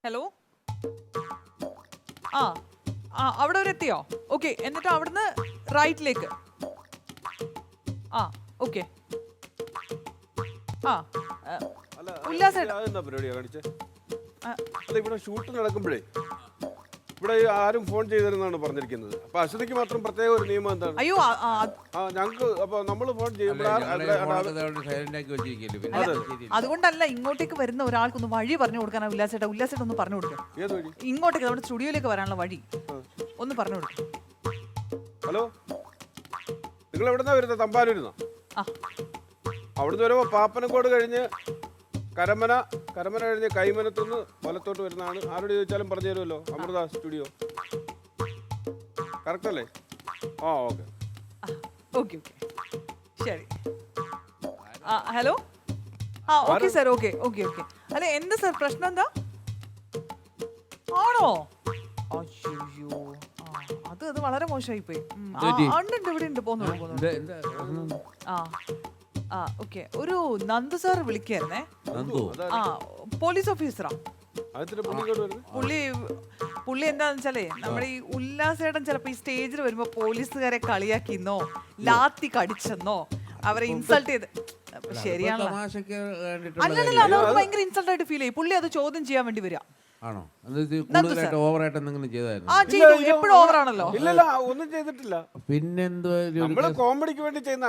Hello ആ ആ അവിടെ വരെ എത്തിയോ? ഓക്കെ, എന്നിട്ട് അവിടുന്ന് റൈറ്റിലേക്ക്. ആ ഓക്കെ. ആ ഉല്ലാസേട്ടാ, പരിപാടിയാ കാണിച്ചേ? ആ, അല്ല, ഇവിടെ ഷൂട്ട് നടക്കുമ്പോഴേ ഇവിടെ ആരും ഫോൺ ചെയ്തിരുന്നാണ് പറഞ്ഞിരിക്കുന്നത്. അപ്പൊ അശ്വതിക്ക് മാത്രം പ്രത്യേക ഒരു നിയമം എന്താണ്? അയ്യോ ഞങ്ങൾക്ക് അപ്പൊ നമ്മള് ഫോൺ ചെയ്യുമ്പോൾ അതുകൊണ്ടല്ല, ഇങ്ങോട്ടേക്ക് വരുന്ന ഒരാൾക്കൊന്ന് വഴി പറഞ്ഞു കൊടുക്കാനാ ഉല്ലാസേട്ടാ. ഉല്ലാസേട്ട ഒന്ന് പറഞ്ഞു കൊടുക്കുക. ഏത് വഴി? ഇങ്ങോട്ടേക്ക് നമ്മുടെ സ്റ്റുഡിയോയിലേക്ക് വരാനുള്ള വഴി ഒന്ന് പറഞ്ഞു കൊടുക്കും. ഹലോ, നിങ്ങൾ എവിടുന്നാ വരുന്നത്? തമ്പാനൂരുന്നോ? ആ അവിടുന്ന് വരുമ്പോ പാപ്പനക്കോട് കഴിഞ്ഞ് കരമന കഴിഞ്ഞ് കൈമനത്തുനിന്ന് വലത്തോട്ട് വരുന്നതാണ്. ആരോട് ചോദിച്ചാലും പറഞ്ഞു തരുമല്ലോ. അമൃത സ്റ്റുഡിയോ കറക്റ്റ് അല്ലേ? ആ ഓക്കെ ഓക്കെ ഓക്കെ ശരി. ആ ഹലോ, ആ okay sir, okay okay okay. അല്ല എന്താ സാർ പ്രശ്നം? എന്താ ആണോ? അയ്യോ, അത് വളരെ മോശമായി പോയി. ഉണ്ട് ഇവിടെ ഉണ്ട്, പോന്നു. ആ ആ ഓക്കെ. ഒരു നന്ദു സാർ വിളിക്കായിരുന്നേ. ആ പോലീസ് ഓഫീസറാ പുള്ളി. എന്താന്ന് വെച്ചാലേ, നമ്മുടെ ഈ ഉല്ലാസേട്ടൻ ചിലപ്പോ ഈ സ്റ്റേജിൽ വരുമ്പോ പോലീസുകാരെ കളിയാക്കിന്നോ ലാത്തി കടിച്ചെന്നോ അവരെ ഇൻസൾട്ട് ചെയ്ത്. ശരിയാണല്ലോ. അല്ലല്ല, അത് ഭയങ്കര ഇൻസൾട്ട് ആയിട്ട് ഫീൽ ചെയ്യും. പുള്ളി അത് ചോദ്യം ചെയ്യാൻ വേണ്ടി വരിക. ആണോ? ഓവറായിട്ട് എന്തെങ്കിലും ചെയ്തായിരുന്നു? ആ ചെയ്തു, എപ്പോഴും ഓവറാണല്ലോ. ഇല്ലല്ല, ഒന്നും ചെയ്തിട്ടില്ല. പിന്നെന്തോ നമ്മള് കോമഡിക്ക് വേണ്ടി ചെയ്യുന്ന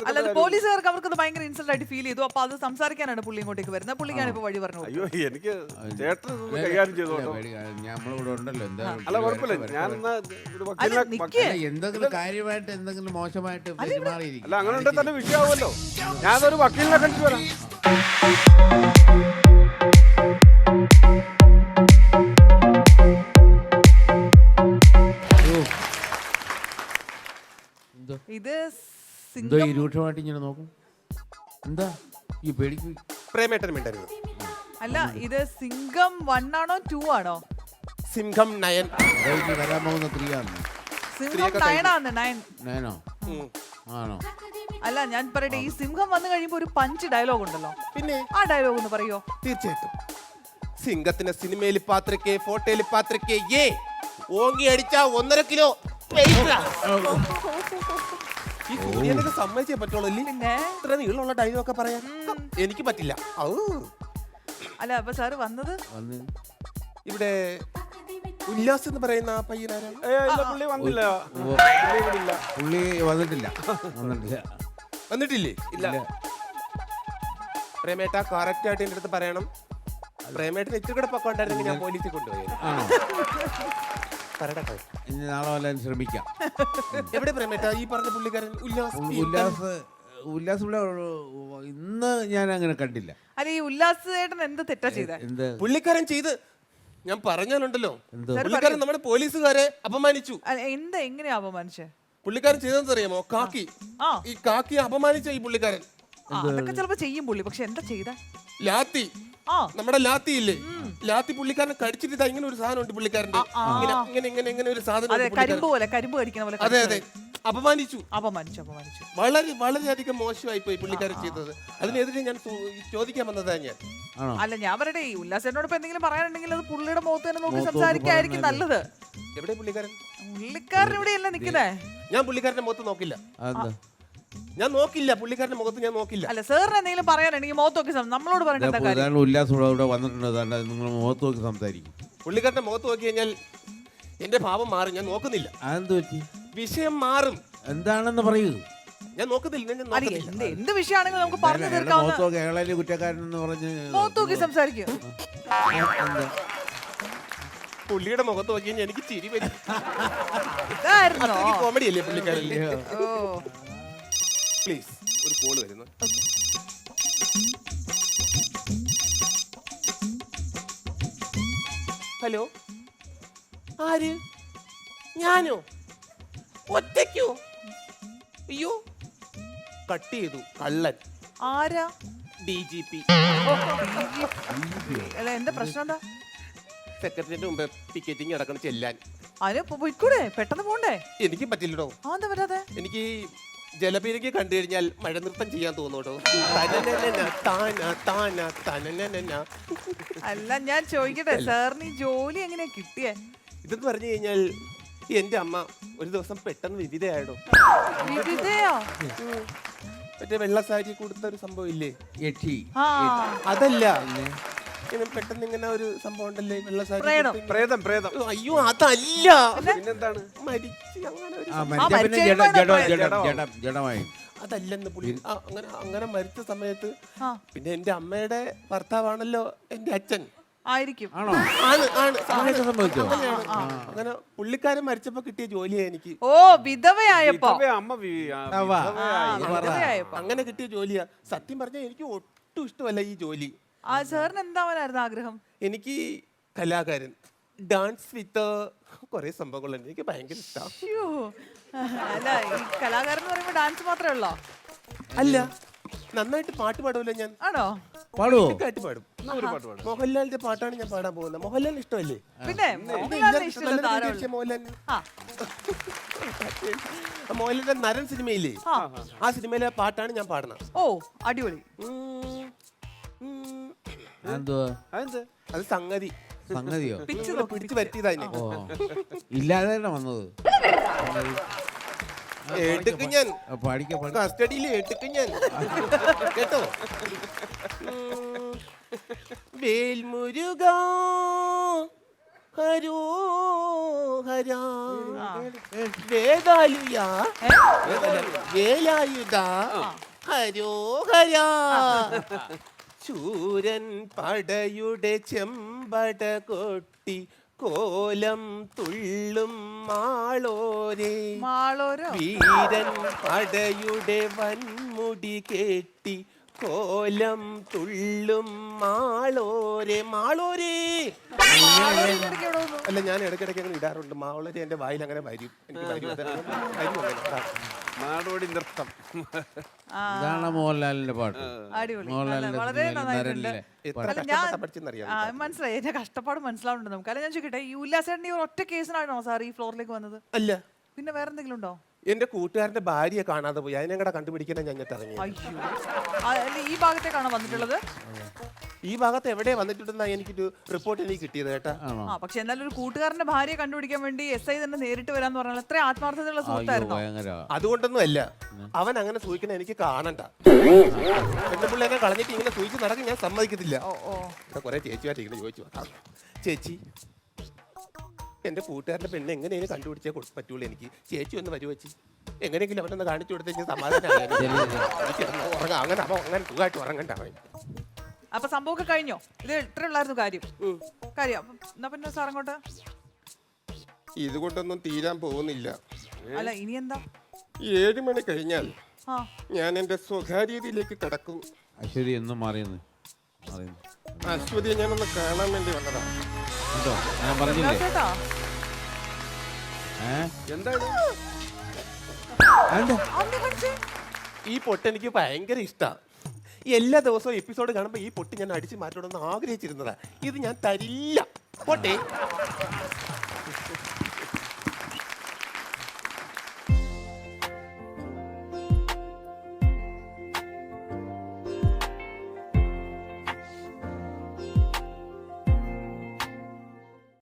അല്ലാതെ പോലീസുകാർക്ക് അവർക്ക് ഭയങ്കര ഇൻസൾട്ട് ആയിട്ട് ഫീൽ ചെയ്തു. അപ്പൊ അത് സംസാരിക്കാനാണ് പുള്ളി ഇങ്ങോട്ടേക്ക് വരുന്നത്. പുള്ളിക്കാണ് ഇപ്പൊ വഴി പറഞ്ഞു. അയ്യോ, എനിക്ക് ചേട്ടൻ കൈകാര്യം ചെയ്തോട്ടോ. നമ്മളിവിടെ ഉണ്ടല്ലോ. എന്താ അല്ല, കുഴപ്പമില്ല. ഞാൻ എന്തെങ്കിലും കാര്യമായിട്ട് എന്തെങ്കിലും മോശമായിട്ട് പെരുമാറിയിരിക്കും. അല്ല, അങ്ങനെ ഉണ്ടെങ്കിൽ തന്നെ വിഷയമാവുമല്ലോ. ഞാനൊരു വക്കീലിനെ കണ്ടിട്ട് വരാം. ഇത് എന്തോ ഈ രൂക്ഷമായിട്ട് ഇങ്ങനെ നോക്കും. എന്താ ഈ പേടിക്ക്? പ്രേമേട്ടൻ മിണ്ടരുത്. അല്ല, ഇത് സിംഗം 1 ആണോ 2 ആണോ? സിംഹം 9 വരാൻ പോകുന്ന 3 ആണ്. സിംഹം 9 ആണ്. 9 ആണോ? അല്ല, ഞാൻ പറയട്ടെ, ഈ സിംഹം വന്നു കഴിയുമ്പോ ഒരു പഞ്ച് ഡയലോഗ് ഉണ്ടല്ലോ, പിന്നെ ആ ഡയലോഗ് ഒന്ന് പറയോ? തീർച്ചയായിട്ടും. സിംഗത്തിന് സിനിമയിൽ പാത്രക്കേ ഫോട്ടോയിൽ പാത്രക്കേ ഏ ഓങ്ങി അടിച്ച 1.5 കിലോ ഈ സൂര്യനൊക്കെ സമ്മതിച്ചേ പറ്റുള്ളൂ. പിന്നെ ഇത്ര നീളമുള്ള ഡയലോഗൊക്കെ പറയാൻ എനിക്ക് പറ്റില്ല. അല്ല, അപ്പൊ സാറ് വന്നത് ഇവിടെ ഉല്ലാസ് എന്ന് പറയുന്ന ആ പയ്യനാരാണ്? പുള്ളി വന്നില്ല. പുള്ളി വന്നിട്ടില്ല. വന്നിട്ടില്ലേ? ഇല്ല. പ്രേമേട്ട കറക്റ്റ് ആയിട്ട് എന്റെ അടുത്ത് പറയണം. പ്രേമേട്ടൻ ഇച്ചിരി കൂടെ പൊക്കോണ്ടായിരുന്നെങ്കിൽ ഞാൻ പോലീസിൽ കൊണ്ടുപോയി. ഇനി നാളെ വല്ലാൻ ശ്രമിക്കാം. എവിടെ പ്രേമേട്ട ഈ പറഞ്ഞ പുള്ളിക്കാരൻ ഉല്ലാസ് ഇന്ന് ഞാൻ അങ്ങനെ കണ്ടില്ല. അല്ല, ഈ ഉല്ലാസ് ചേട്ടൻ എന്ത് തെറ്റാ ചെയ്തേ? പുള്ളിക്കാരൻ ചെയ്ത് ഞാൻ പറഞ്ഞാലുണ്ടല്ലോ, പുള്ളിക്കാരൻ നമ്മുടെ പോലീസുകാരെ അപമാനിച്ചു. എങ്ങനെയാ അപമാനിച്ചേ? പുള്ളിക്കാരൻ ചെയ്തെന്ന് അറിയാമോ? കാക്കി ഈ കാക്കി അപമാനിച്ച ഈ പുള്ളിക്കാരൻ. അതൊക്കെ ചിലപ്പോ ചെയ്യും പുള്ളി, പക്ഷെ എന്താ ചെയ്ത? ലാത്തി, നമ്മുടെ ലാത്തി ഇല്ലേ, ലാത്തി പുള്ളിക്കാരനെ കടിച്ചിട്ട് ഇങ്ങനെ ഒരു സാധനം ഉണ്ട് പുള്ളിക്കാരന്റെ. ഇങ്ങനെ ഒരു സാധനം കരിമ്പ് കടിക്കുന്ന പോലെ. അതെ അതെ, അപമാനിച്ചു. വളരെ വളരെയധികം മോശമായി പോയി പുള്ളിക്കാരൻ ചെയ്തത്. അതിനെതിരെ ഞാൻ ചോദിക്കാൻ വന്നതാ ഞാൻ. അല്ല, ഞാൻ പറയട്ടെ, ഈ ഉല്ലാസേട്ടനോട് ഇപ്പൊ എന്തെങ്കിലും പറയാനുണ്ടെങ്കിൽ അത് പുള്ളിയുടെ മുഖത്ത് തന്നെ നോക്കി സംസാരിക്കായിരിക്കും നല്ലത്. എവിടെ പുള്ളിക്കാരൻ? പുള്ളിക്കാരൻ ഇവിടെയല്ല നിക്കുന്നേ. ഞാൻ പുള്ളിക്കാരന്റെ മുഖത്ത് നോക്കില്ല. ഞാൻ നോക്കില്ല, പുള്ളിക്കാരന്റെ മുഖത്ത് ഞാൻ നോക്കില്ല. അല്ല, സാറിന് എന്തെങ്കിലും പറയാനുണ്ടെങ്കിൽ മുഖത്ത് നോക്കി നമ്മളോട് പറയണ്ട. ഉല്ലാസം ഇവിടെ വന്നിട്ടുണ്ട്, നിങ്ങൾ മുഖത്ത് നോക്കി സംസാരിക്കും. പുള്ളിക്കാരന്റെ മുഖത്ത് നോക്കി കഴിഞ്ഞാൽ എന്റെ ഭാവം മാറും. ഞാൻ നോക്കുന്നില്ല. അതെന്ത് പറ്റി? വിഷയം മാറും. എന്താണെന്ന് പറയൂ. ഞാൻ നോക്കുന്നില്ല. എന്ത് വിഷയമാണെങ്കിലും നമുക്ക് പറഞ്ഞു തീർക്കാം. കുറ്റക്കാരനെന്ന് പറഞ്ഞ് മുഖത്ത് നോക്കി സംസാരിക്കും. പുള്ളിയുടെ മുഖത്ത് നോക്കി കഴിഞ്ഞാൽ എനിക്ക് ചിരി വരും. ഇതായിരുന്നോ കോമഡി അല്ലേ പുള്ളിക്കാരല്ലേ? പ്ലീസ്, ഒരു കോള് വരുന്നു. ഹലോ, ആര്? ഞാനോ? ഒറ്റയ്ക്കോ? അയ്യോ, കട്ട് ചെയ്തു. കള്ളൻ. ആരാ? DGP. അല്ല, എന്താ പ്രശ്നം? എന്താ? സെക്രട്ടറിന്റെ മുമ്പ് ടിക്കറ്റിങ് അടക്കണം ചെല്ലാൻ. അതിന് പോയിക്കൂടെ? പെട്ടെന്ന് പോണ്ടേ? എനിക്ക് പറ്റില്ലടോ. എന്താ പറ്റാതെ? എനിക്ക് ജലപീരങ്കി കണ്ടു കഴിഞ്ഞാൽ മഴ നൃത്തം ചെയ്യാൻ തോന്നൂട്ടോ. അല്ല ഞാൻ ചോദിക്കട്ടെ സാറിന് ഈ ജോലി എങ്ങനെയാ കിട്ടിയേ? ഇതെന്ന് പറഞ്ഞു കഴിഞ്ഞാൽ എന്റെ അമ്മ ഒരു ദിവസം പെട്ടെന്ന് വിവിധയായിടും. വിവിധയോ? മറ്റേ വെള്ള സാരി കൊടുത്ത ഒരു സംഭവം ഇല്ലേ, എട്ടി ആ അതല്ല, ഇങ്ങനെ പെട്ടെന്ന് ഇങ്ങനെ ഒരു സംഭവം ഉണ്ടല്ലേ, വെള്ള സാരി പ്രേതം. കൊടുത്ത് പ്രേതം പ്രേതം. അയ്യോ അതല്ല, പിന്നെന്താണ്? മരിച്ച് അങ്ങനെ ഒരു ജഡമായി അതല്ലെന്ന് പുള്ളി അങ്ങനെ മരിച്ച സമയത്ത് ആ. പിന്നെ എന്റെ അമ്മയുടെ ഭർത്താവാണല്ലോ എന്റെ അച്ഛൻ. ആയിരിക്കും. ആണോ? ആണ് ആണ് അങ്ങനെയൊക്കെ സംഭവിച്ചോ? അങ്ങനെ പുള്ളിക്കാരൻ മരിച്ചപ്പോ കിട്ടിയ ജോലിയാ എനിക്ക്. ഓ വിധവയായപ്പോ. വിധവ അമ്മ വിധവയായപ്പോ അങ്ങനെ കിട്ടിയ ജോലിയാ. സത്യം പറഞ്ഞാൽ എനിക്ക് ഒട്ടും ഇഷ്ടമല്ല ഈ ജോലി. ആ സാറിന് എന്താവാനായിരുന്നു ആഗ്രഹം? എനിക്ക് കലാകാരൻ, ഡാൻസ് വിത്ത് കുറെ സംഭവങ്ങളുണ്ട്, എനിക്ക് ഭയങ്കര ഇഷ്ടമാണ്. ശ്ശോ. അല്ല ഈ കലാകാരൻ എന്ന് പറയുമ്പോ ഡാൻസ് മാത്രമേ ഉള്ളോ? അല്ല, നന്നായിട്ട് പാട്ട് പാടുമല്ലോ ഞാൻ. ആണോ? പാടുവോ? പാട്ട് പാടും. ഒരു പാട്ട് പാടും. മോഹൻലാലിന്റെ പാട്ടാണ് ഞാൻ പാടാൻ പോകുന്നത്. മോഹൻലാലിന് ഇഷ്ടമല്ലേ? പിന്നെ മോഹൻലാലിനെ ഇഷ്ടമുള്ള താരമുള്ളൂ. മോഹൻലാലിന് ആ മോഹൻലാലിന്റെ നരൻ സിനിമയില്ലേ, ആ സിനിമയിലെ പാട്ടാണ് ഞാൻ പാടുന്നത്. ഓ അടിപൊളി. എന്തുവാ അതെന്ത്? അത് സംഗതി സംഗതിയോ? പിടിച്ചു വരുത്തിയതാ. ഓ ഇല്ലാതെ തന്നെ വന്നത്. എടുക്കും ഞാൻ, പഠിക്ക കസ്റ്റഡിയിൽ എടുക്കും ഞാൻ കേട്ടോ. വേൽമുരുക ഹരോഹര വേദാലുയ വേലായുധ ഹരോഹര ശൂരൻ പടയുടെ ചെമ്പട കൊട്ടി കോലം തുള്ളും മാളോരേ മാളോരോ? വീരൻ പടയുടെ വൻമുടി കേട്ടി കോലം തുള്ളും മാളോരേ മാളോരേ. അല്ല, ഞാൻ ഇടയ്ക്കിടയ്ക്ക് അങ്ങനെ ഇടാറുണ്ട്. മാളോരേ എന്റെ വായിൽ അങ്ങനെ വരും, എനിക്ക് വരും. നാടോടി നൃത്തം. ഇതാണ് മോഹൻലാലിന്റെ പാട്ട്. അടിപൊളി. മോഹൻലാലിന്റെ വളരെ നന്നായിട്ടുണ്ട്. എത്ര അല്ല, കഷ്ടപ്പെട്ടാ പഠിച്ചെന്നറിയാം. മനസ്സിലായി, എന്റെ കഷ്ടപ്പാട് മനസ്സിലാവുന്നുണ്ട് നമുക്ക്. അല്ല ഞാൻ ചോദിക്കട്ടെ, ഈ ഉല്ലാസേട്ടൻ ഈ ഒറ്റ കേസിനാണോ സാർ ഈ ഫ്ലോറിലേക്ക് വന്നത്? അല്ല, പിന്നെ വേറെ എന്തെങ്കിലും ഉണ്ടോ? എന്റെ കൂട്ടുകാരന്റെ ഭാര്യയെ കാണാതെ പോയി, അതിനെ കൂടെ കണ്ടുപിടിക്കാൻ ഞാൻ ഇറങ്ങി. അയ്യോ. അല്ല ഈ ഭാഗത്തേക്കാണോ വന്നിട്ടുള്ളത്? ഈ ഭാഗത്ത് എവിടെ വന്നിട്ടുണ്ടെന്നാ എനിക്കൊരു റിപ്പോർട്ട് എനിക്ക് കിട്ടിയത് കേട്ടാ. ആണോ? ആ പക്ഷെ എന്നാലും ഒരു കൂട്ടുകാരന്റെ ഭാര്യയെ കണ്ടുപിടിക്കാൻ വേണ്ടി SI തന്നെ നേരിട്ട് വരാന്ന് പറഞ്ഞാൽ എത്ര ആത്മാർത്ഥതയുള്ള അയ്യോ സുഹൃത്തായിരുന്നു. ഭയങ്കര. അതുകൊണ്ടൊന്നും അല്ല, അവൻ അങ്ങനെ സൂചിക്കണ എനിക്ക് കാണണ്ട. എന്റെ പിള്ളേ എന്നെ കളഞ്ഞിട്ട് ഇങ്ങനെ സൂചിച്ച് നടക്കും ഞാൻ സമ്മതിക്കത്തില്ല. ഇവിടെ കുറെ ചേച്ചിമായിട്ട് ഇങ്ങനെ ചോദിച്ചു, ചേച്ചി എന്റെ കൂട്ടുകാരന്റെ പെണ്ണ് എങ്ങനെയാണ് കണ്ടുപിടിച്ചേ പറ്റുള്ളൂ, എനിക്ക് ചേച്ചി ഒന്ന് വരുവ ചേച്ചി, എങ്ങനെയെങ്കിലും അവനൊന്ന് കാണിച്ചു കൊടുത്തേക്ക് സമാധാനമായി ഉറങ്ങാം. അങ്ങനെ അവൻ അങ്ങനെ സുഖമായിട്ട് ഉറങ്ങണ്ട അവൻ. അപ്പൊ സംഭവമൊക്കെ കഴിഞ്ഞോ? ഇത് ഇത്ര ഉള്ളായിരുന്നു കാര്യം. എന്നാ പിന്നെ സാർ അങ്ങോട്ട്. ഇതുകൊണ്ടൊന്നും തീരാൻ പോകുന്നില്ല. അല്ല ഇനി എന്താ? 7 മണി കഴിഞ്ഞാൽ ആ ഞാൻ എന്റെ സ്വകാര്യതയിലേക്ക് കിടക്കും. അശ്വതി എന്നും മാറിയെന്ന്. അശ്വതിയെ ഞാനൊന്ന് കാണാൻ വേണ്ടി വന്നതാ. കേട്ടോ ഞാൻ പറഞ്ഞില്ലേ? ചേട്ടാ എന്താണ്? ഈ പൊട്ട് എനിക്ക് ഭയങ്കര ഇഷ്ടമാണ്. എല്ലാ ദിവസവും എപ്പിസോഡ് കാണുമ്പോൾ ഈ പൊട്ട് ഞാൻ അടിച്ചു മാറ്റണമെന്ന് ആഗ്രഹിച്ചിരുന്നതാ. ഇത് ഞാൻ തരില്ല. പൊട്ടേ